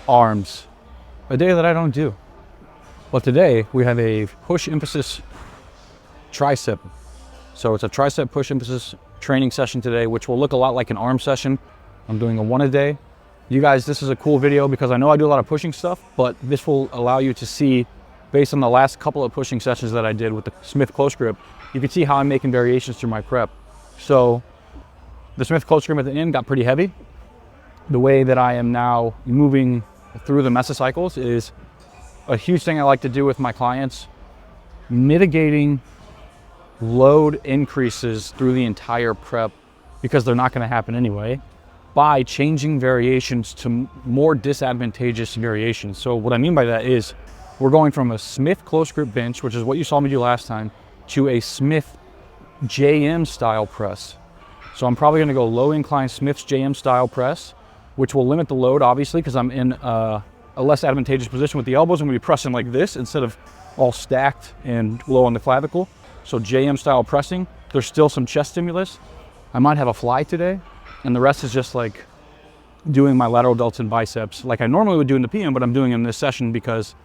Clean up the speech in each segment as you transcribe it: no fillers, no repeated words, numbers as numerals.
arms, a day that I don't do. But today we have a push emphasis tricep. So it's a tricep push emphasis training session today, which will look a lot like an arm session. I'm doing a 1 a day. You guys, this is a cool video because I know I do a lot of pushing stuff, but this will allow you to see, based on the last couple of pushing sessions that I did with the Smith close grip, you can see how I'm making variations through my prep. So the Smith close grip at the end got pretty heavy. The way that I am now moving through the mesocycles is a huge thing I like to do with my clients, mitigating load increases through the entire prep, because they're not going to happen anyway, by changing variations to more disadvantageous variations. So what I mean by that is we're going from a Smith close grip bench, which is what you saw me do last time, to a Smith JM style press. So I'm probably going to go low incline Smith's JM style press, which will limit the load obviously because I'm in a less advantageous position with the elbows. I'm going to be pressing like this instead of all stacked and low on the clavicle. So JM style pressing. There's still some chest stimulus. I might have a fly today, and the rest is just like doing my lateral delts and biceps like I normally would do in the PM, but I'm doing in this session because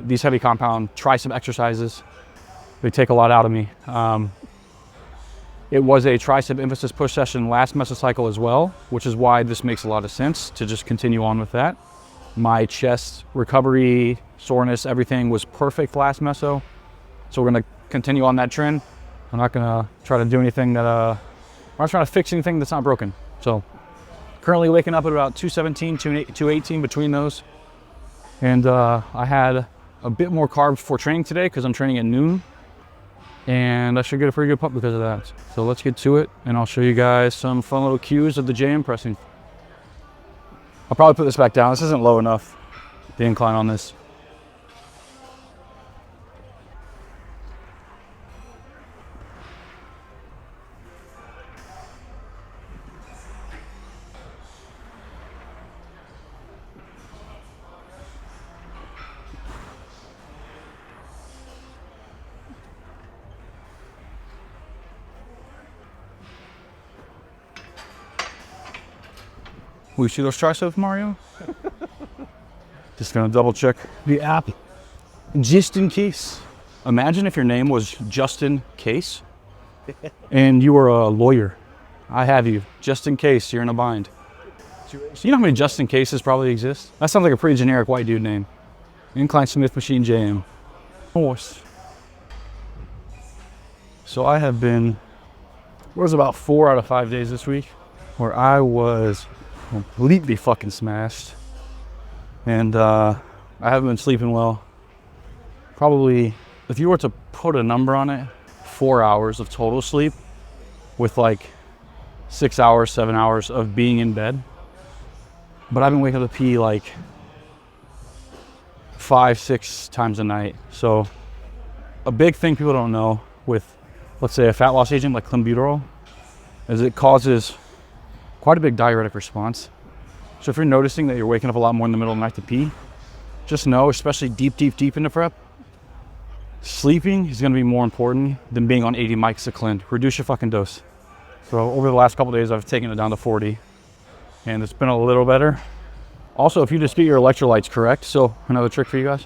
these heavy compound tricep exercises, they take a lot out of me. It was a tricep emphasis push session last mesocycle as well, which is why this makes a lot of sense to just continue on with that. My chest recovery, soreness, everything was perfect last meso. So we're gonna continue on that trend. I'm not gonna try to do anything that, I'm not trying to fix anything that's not broken. So currently waking up at about 217, 218 between those. And I had a bit more carbs before training today because I'm training at noon. And I should get a pretty good pump because of that. So let's get to it, and I'll show you guys some fun little cues of the JM pressing. I'll probably put this back down. This isn't low enough, the incline on this. Will you see those triceps, Mario? Just gonna double check the app, just in case. Imagine if your name was Justin Case and you were a lawyer. I have you, just in case you're in a bind. So you know how many Justin Cases probably exist? That sounds like a pretty generic white dude name. Incline Smith Machine JM. Horse. So I have been, it was about 4 out of 5 days this week where I was completely fucking smashed, and I haven't been sleeping well. Probably, if you were to put a number on it, 4 hours of total sleep with like 6 hours, 7 hours of being in bed. But I've been waking up to pee like 5, 6 times a night. So a big thing people don't know with, let's say, a fat loss agent like clenbuterol is it causes quite a big diuretic response. So if you're noticing that you're waking up a lot more in the middle of the night to pee, just know, especially deep into prep, sleeping is gonna be more important than being on 80 mics of clen. Reduce your fucking dose. So over the last couple of days, I've taken it down to 40, and it's been a little better. Also, if you just get your electrolytes correct, so another trick for you guys,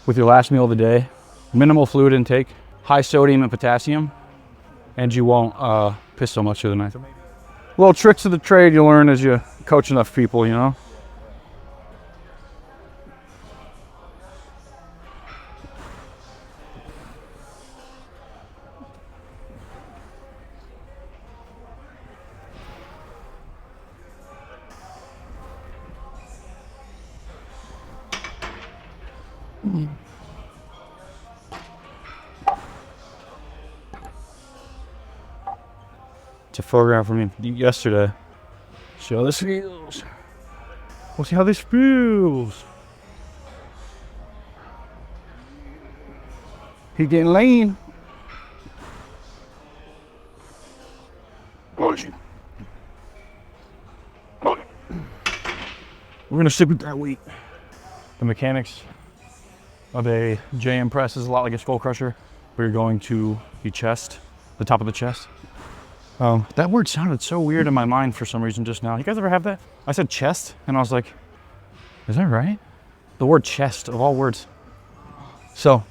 with your last meal of the day, minimal fluid intake, high sodium and potassium, and you won't piss so much through the night. Little tricks of the trade you learn as you coach enough people, you know? It's a photograph from me yesterday. See how this feels. We'll see how this feels. He getting lean. We're gonna stick with that weight. The mechanics of a JM press is a lot like a skull crusher, where you're going to the chest, the top of the chest. That word sounded so weird in my mind for some reason just now. You guys ever have that? I said chest, and I was like, Is that right? The word chest of all words. So,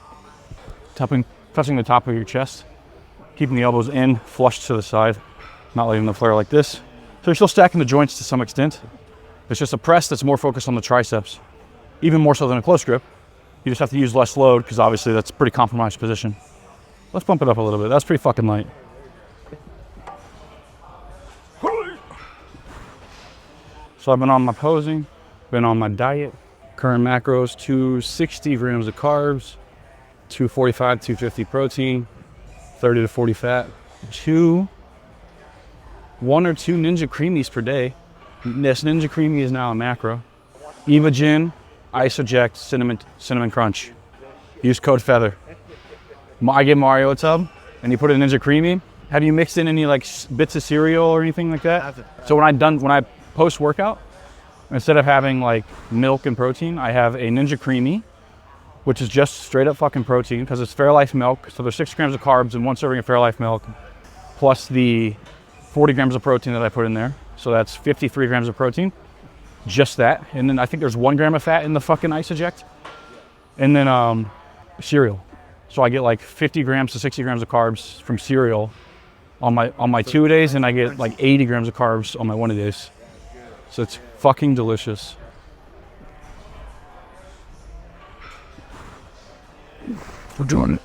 touching the top of your chest, keeping the elbows in, flush to the side, not letting them flare like this. So you're still stacking the joints to some extent. It's just a press that's more focused on the triceps, even more so than a close grip. You just have to use less load because obviously that's a pretty compromised position. Let's bump it up a little bit. That's pretty fucking light. So I've been on my posing, been on my diet. Current macros, 260 grams of carbs, 245, 250 protein, 30 to 40 fat, one or two Ninja Creamies per day. This Ninja Creamy is now a macro. Evogen, Ice Eject, Cinnamon Crunch. Use code FEATHER. I get Mario a tub, and you put in Ninja Creamy. Have you mixed in any like bits of cereal or anything like that? So when I post workout, instead of having like milk and protein, I have a Ninja Creamy, which is just straight up fucking protein because it's Fairlife milk. So there's 6 grams of carbs in 1 serving of Fairlife milk, plus the 40 grams of protein that I put in there. So that's 53 grams of protein, just that. And then I think there's 1 gram of fat in the fucking Ice Eject. And then cereal. So I get like 50 grams to 60 grams of carbs from cereal on my 2 days, and I get like 80 grams of carbs on my 1 days. So it's fucking delicious. We're doing it.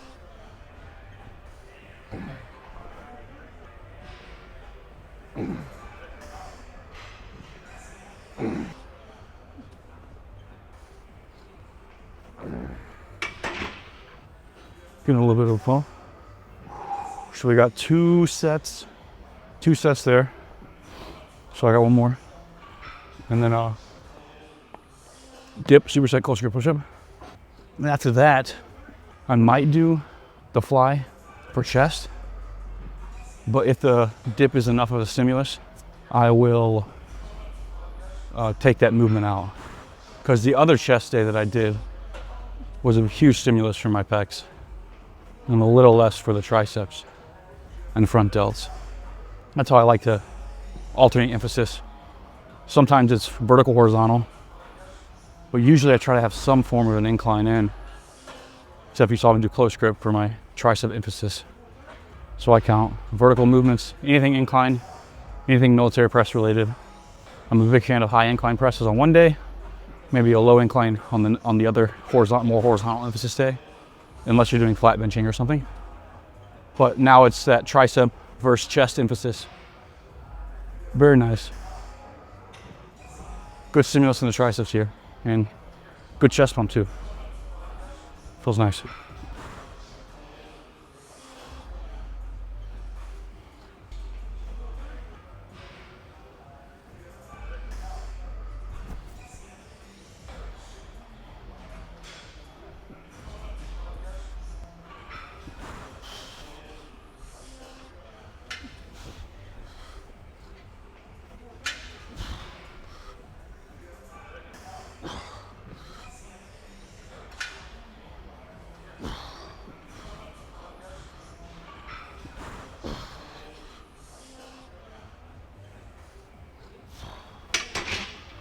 Getting a little bit of a pull. So we got 2 sets there. So I got 1 more. And then dip, superset, close grip push-up. And after that, I might do the fly for chest. But if the dip is enough of a stimulus, I will take that movement out. Because the other chest day that I did was a huge stimulus for my pecs and a little less for the triceps and front delts. That's how I like to alternate emphasis. Sometimes it's vertical, horizontal, but usually I try to have some form of an incline in, except you saw me do close grip for my tricep emphasis. So I count vertical movements, anything incline, anything military press related. I'm a big fan of high incline presses on one day, maybe a low incline on the other more horizontal emphasis day, unless you're doing flat benching or something. But now it's that tricep versus chest emphasis. Very nice. Good stimulus in the triceps here, and good chest pump too. Feels nice.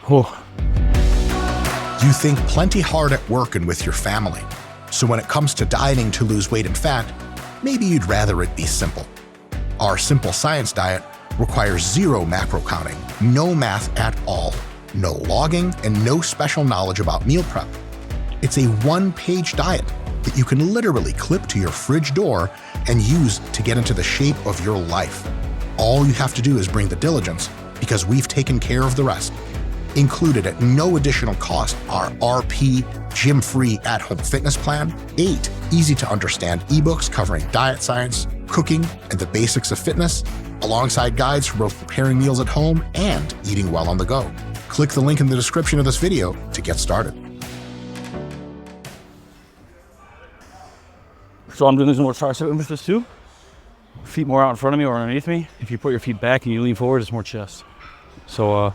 Oh. You think plenty hard at work and with your family. So when it comes to dieting to lose weight and fat, maybe you'd rather it be simple. Our Simple Science diet requires 0 macro counting, no math at all, no logging, and no special knowledge about meal prep. It's a 1-page diet that you can literally clip to your fridge door and use to get into the shape of your life. All you have to do is bring the diligence, because we've taken care of the rest. Included at no additional cost are RP gym-free at-home fitness plan, 8 easy-to-understand ebooks covering diet science, cooking, and the basics of fitness, alongside guides for both preparing meals at home and eating well on the go. Click the link in the description of this video to get started. So I'm doing this more tricep emphasis too. Feet more out in front of me or underneath me. If you put your feet back and you lean forward, it's more chest. So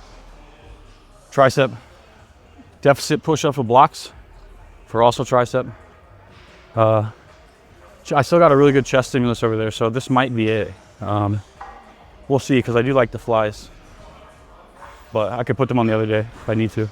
tricep deficit push-up for blocks for also tricep. I still got a really good chest stimulus over there, so this might be it. We'll see, because I do like the flies, but I could put them on the other day if I need to.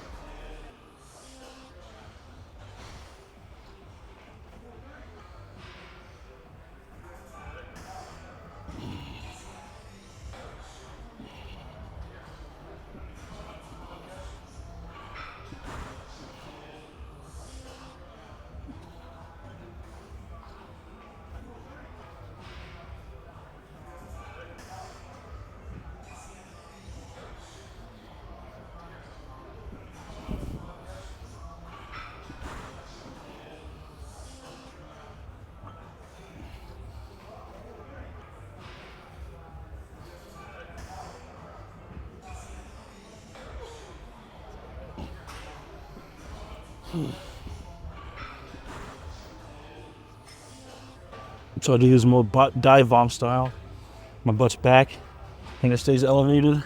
So I do use more dive bomb style. My butt's back and it stays elevated.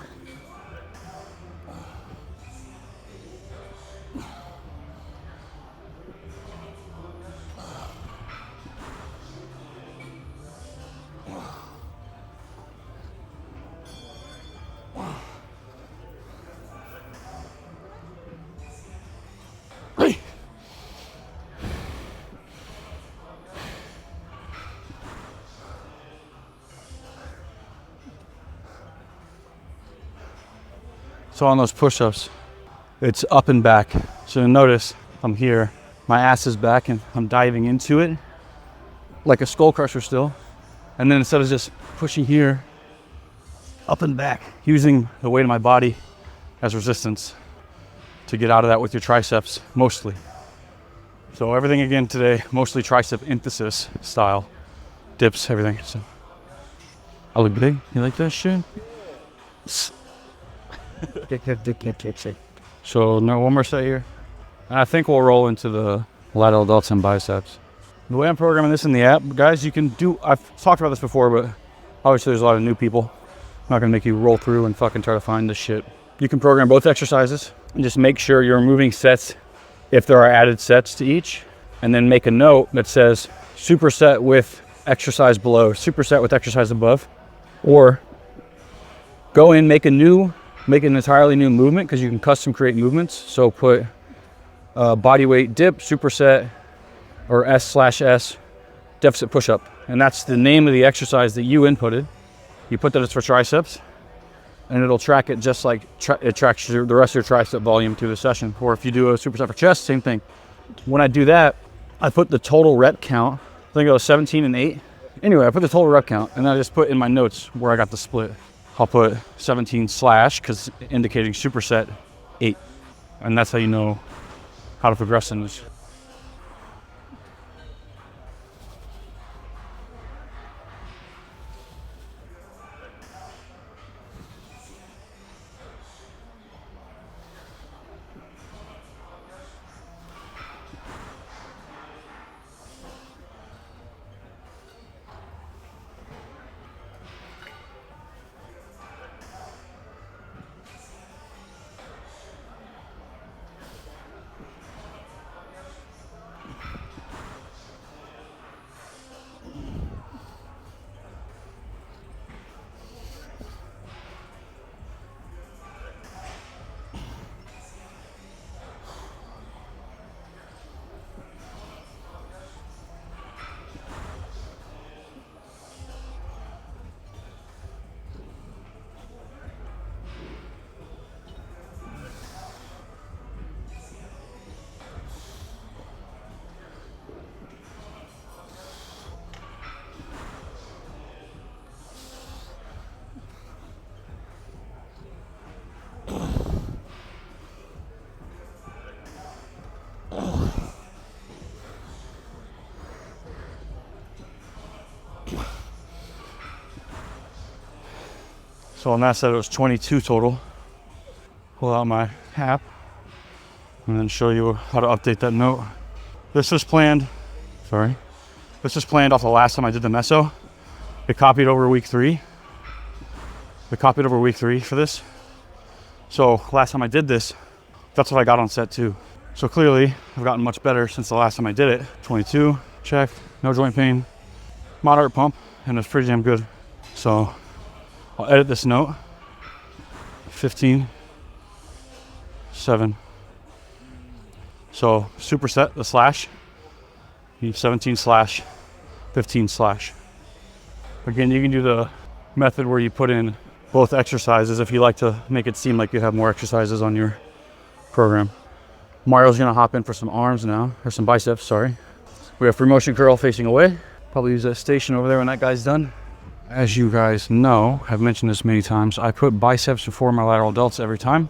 So on those push-ups, it's up and back. So notice I'm here, my ass is back and I'm diving into it like a skull crusher still. And then instead of just pushing here, up and back, using the weight of my body as resistance to get out of that with your triceps mostly. So everything again today, mostly tricep emphasis style, dips, everything. So I look big, you like that shit? So no, one more set here. And I think we'll roll into the lateral delts and biceps. The way I'm programming this in the app, guys, you can do, I've talked about this before, but obviously there's a lot of new people. I'm not gonna make you roll through and fucking try to find this shit. You can program both exercises and just make sure you're removing sets if there are added sets to each, and then make a note that says superset with exercise below, superset with exercise above, or go in, make an entirely new movement, because you can custom create movements. So put body weight dip, superset, or S/S deficit push-up. And that's the name of the exercise that you inputted. You put that it's for triceps, and it'll track it just like it tracks the rest of your tricep volume through the session. Or if you do a superset for chest, same thing. When I do that, I put the total rep count. I think it was 17 and 8. Anyway, I put the total rep count, and then I just put in my notes where I got the split. I'll put 17 slash, because indicating superset 8. And that's how you know how to progress in this. So on that set, it was 22 total. Pull out my app and then show you how to update that note. This was planned, this was planned off the last time I did the meso. It copied over week 3. It copied over week 3 for this. So last time I did this, that's what I got on set 2. So clearly I've gotten much better since the last time I did it. 22, check, no joint pain, moderate pump, and it's pretty damn good. So I'll edit this note. 15, 7. So superset the slash. You need 17 slash, 15 slash. Again, you can do the method where you put in both exercises if you like to make it seem like you have more exercises on your program. Mario's gonna hop in for some arms now, or some biceps, sorry. We have free motion curl facing away. Probably use that station over there when that guy's done. As you guys know, I've mentioned this many times, I put biceps before my lateral delts every time,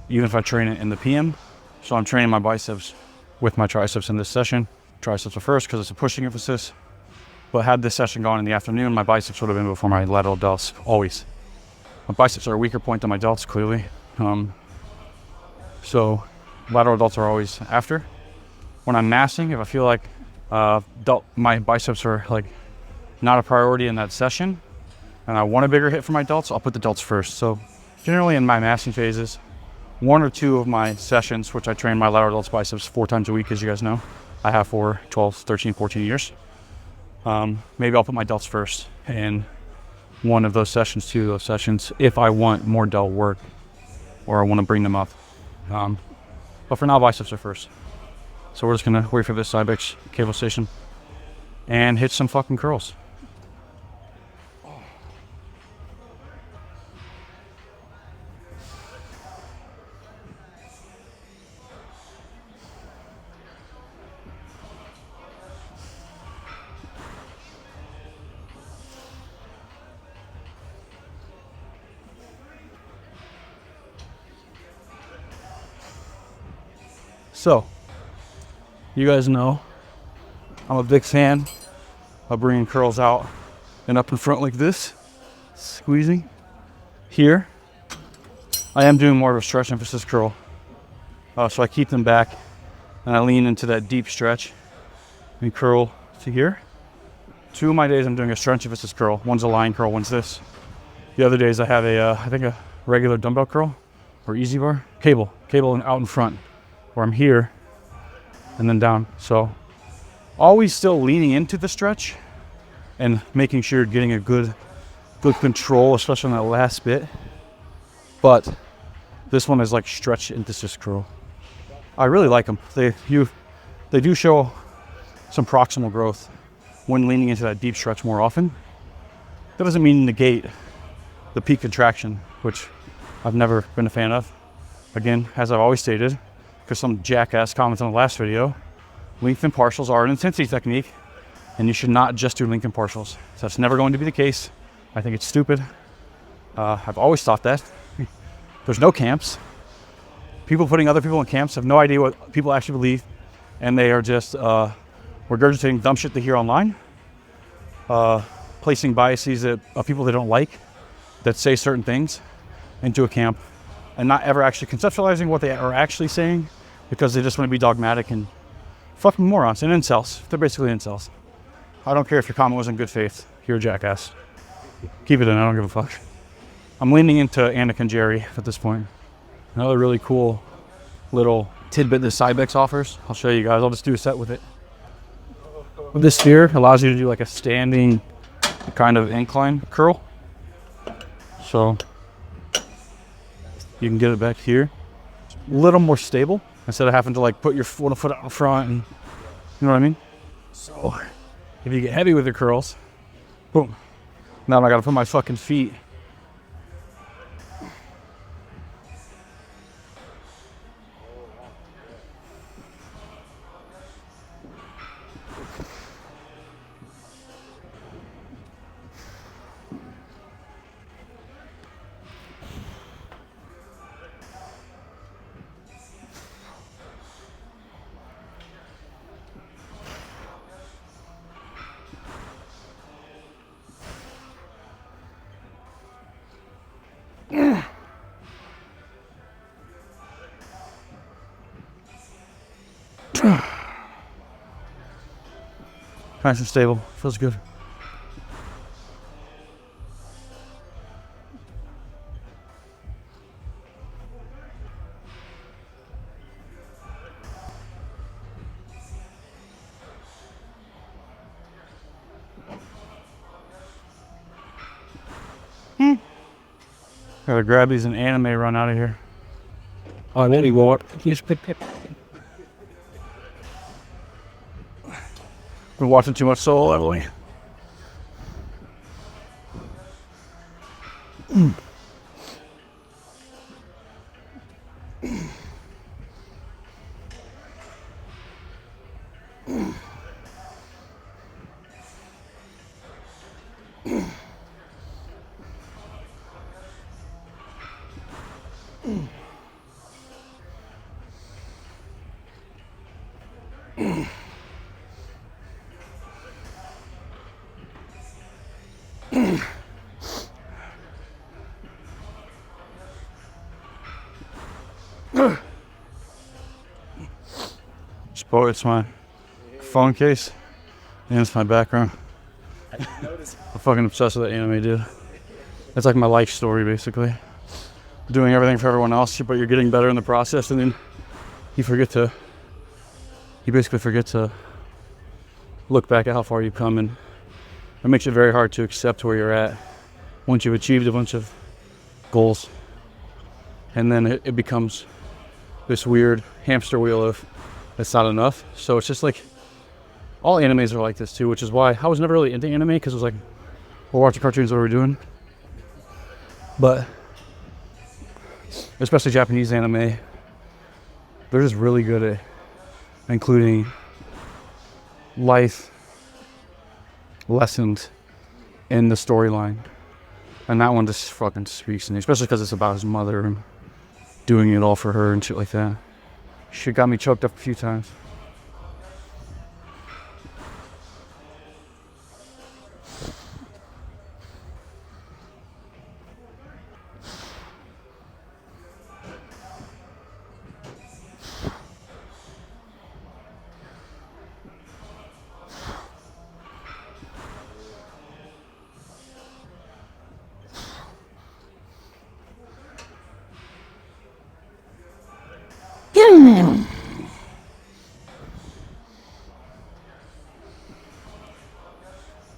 even if I train it in the PM. So I'm training my biceps with my triceps in this session. Triceps are first because it's a pushing emphasis. But had this session gone in the afternoon, my biceps would have been before my lateral delts, always. My biceps are a weaker point than my delts, clearly. So lateral delts are always after. when I'm massing, if I feel like my biceps are like not a priority in that session and I want a bigger hit for my delts, I'll put the delts first. So generally in my massing phases, 1 or 2 of my sessions, which I train my lateral delts biceps 4 times a week, as you guys know, I have for 12, 13, 14 years. Maybe I'll put my delts first in one of those sessions, 2 of those sessions, if I want more delt work or I want to bring them up. But for now, biceps are first. So we're just gonna wait for this Cybex cable station and hit some fucking curls. So, you guys know I'm a big fan of bringing curls out and up in front like this, squeezing. Here, I am doing more of a stretch emphasis curl. So I keep them back and I lean into that deep stretch and curl to here. 2 of my days I'm doing a stretch emphasis curl. One's a line curl, one's this. The other days I have I think a regular dumbbell curl or easy bar. Cable out in front where I'm here and then down. So always still leaning into the stretch and making sure you're getting a good control, especially on that last bit. But this one is like stretch emphasis curl. I really like them. They do show some proximal growth when leaning into that deep stretch more often. That doesn't mean negate the peak contraction, which I've never been a fan of. Again, as I've always stated, because some jackass commented on the last video, lengthen partials are an intensity technique, and you should not just do lengthen partials. So that's never going to be the case. I think it's stupid. I've always thought that. There's no camps. People putting other people in camps have no idea what people actually believe, and they are just regurgitating dumb shit they hear online, placing biases of people they don't like that say certain things into a camp, and not ever actually conceptualizing what they are actually saying because they just want to be dogmatic and fucking morons and incels. They're basically incels. I don't care if your comment was in good faith. You're a jackass. Keep it in. I don't give a fuck. I'm leaning into Anakin Jerry at this point. Another really cool little tidbit this Cybex offers. I'll show you guys. I'll just do a set with it. This sphere allows you to do like a standing kind of incline curl. So you can get it back here. A little more stable instead of having to like put your one foot out front and, you know what I mean? So if you get heavy with your curls, boom. Now I gotta put my fucking feet nice and stable. Feels good. Gotta grab these and anime run out of here. Oh, there you go. Been watching too much Soul, Emily. Oh, it's my phone case and it's my background. I'm fucking obsessed with that anime, dude. It's like my life story, basically. Doing everything for everyone else, but you're getting better in the process, and then you basically forget to look back at how far you've come, and it makes it very hard to accept where you're at once you've achieved a bunch of goals. And then it becomes this weird hamster wheel of it's not enough. So it's just like, all animes are like this too, which is why I was never really into anime, because it was like, we're watching cartoons, what are we doing? But especially Japanese anime, they're just really good at including life lessons in the storyline. And that one just fucking speaks to me, especially because it's about his mother and doing it all for her and shit like that. Shit got me choked up a few times.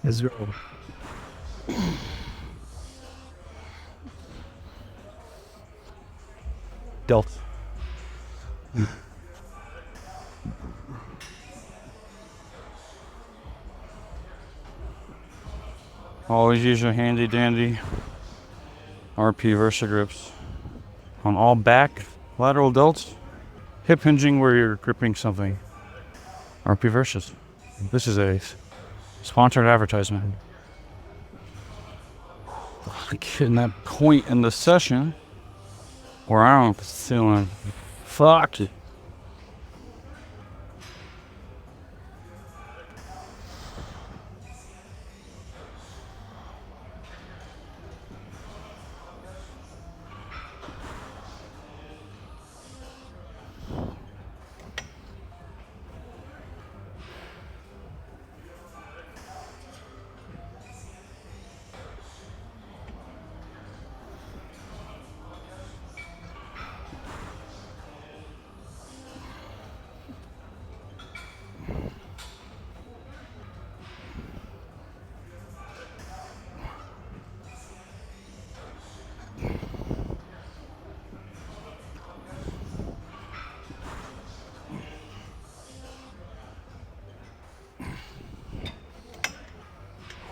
Let's go. Delt. Always use your handy dandy RP Versa grips on all back lateral delts, hip hinging where you're gripping something. RP Versas. This is a sponsored advertisement. Getting that point in the session where I'm feeling fucked.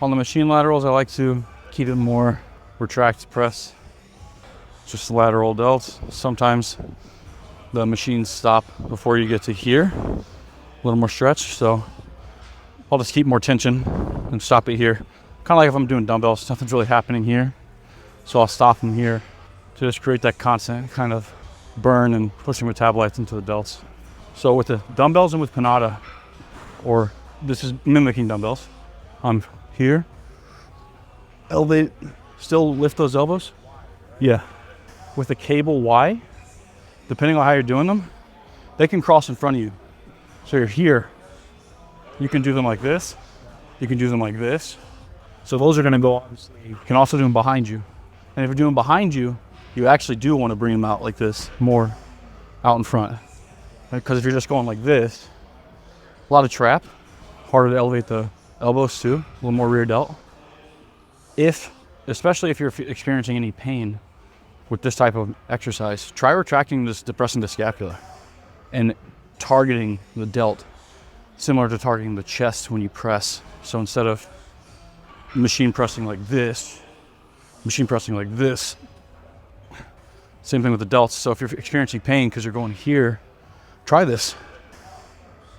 On the machine laterals, I like to keep it more retract press, just lateral delts. Sometimes the machines stop before you get to here, a little more stretch, so I'll just keep more tension and stop it here. Kind of like if I'm doing dumbbells, nothing's really happening here, so I'll stop them here to just create that constant kind of burn and pushing metabolites into the delts. So with the dumbbells and with Panada, or this is mimicking dumbbells, I'm here, elevate, still lift those elbows. Yeah, with a cable Y, depending on how you're doing them, they can cross in front of you. So you're here, you can do them like this, you can do them like this. So those are gonna go, obviously, you can also do them behind you. And if you're doing behind you, you actually do wanna bring them out like this, more out in front. Because if you're just going like this, a lot of trap, harder to elevate the elbows too, a little more rear delt. Especially if you're experiencing any pain with this type of exercise, try retracting this, depressing the scapula and targeting the delt, similar to targeting the chest when you press. So instead of machine pressing like this, machine pressing like this, same thing with the delts. So if you're experiencing pain because you're going here, try this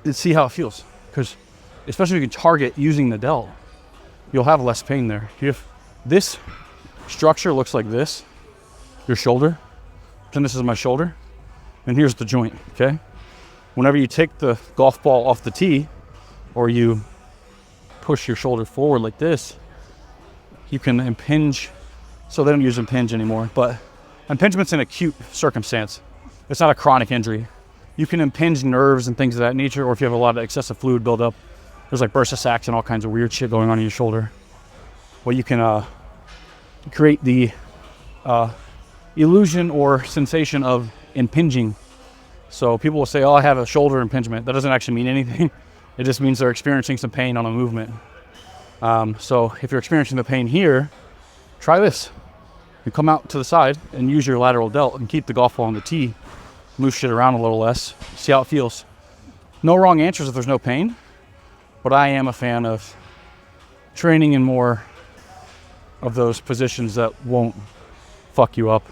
and see how it feels. Because especially if you can target using the delt, you'll have less pain there. If this structure looks like this, your shoulder, then this is my shoulder, and here's the joint, okay? Whenever you take the golf ball off the tee, or you push your shoulder forward like this, you can impinge. So they don't use impinge anymore, but impingement's an acute circumstance. It's not a chronic injury. you can impinge nerves and things of that nature, or if you have a lot of excessive fluid buildup, there's like bursa sacs and all kinds of weird shit going on in your shoulder. Well, you can create the illusion or sensation of impinging. So people will say, oh, I have a shoulder impingement. That doesn't actually mean anything. It just means they're experiencing some pain on a movement. So if you're experiencing the pain here, try this. You come out to the side and use your lateral delt and keep the golf ball on the tee. Move shit around a little less. See how it feels. No wrong answers if there's no pain, but I am a fan of training in more of those positions that won't fuck you up.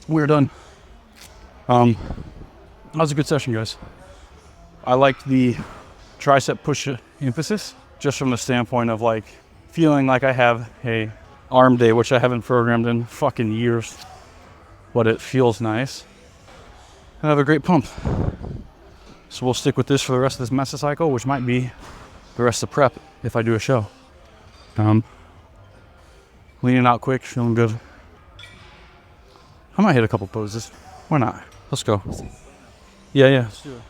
We're done. That was a good session, guys. I liked the tricep push emphasis, just from the standpoint of like feeling like I have a arm day, which I haven't programmed in fucking years, but it feels nice. And I have a great pump. So we'll stick with this for the rest of this mesocycle, which might be the rest of prep if I do a show. Leaning out quick, feeling good. I might hit a couple poses. Why not? Let's go. Yeah, let's do it.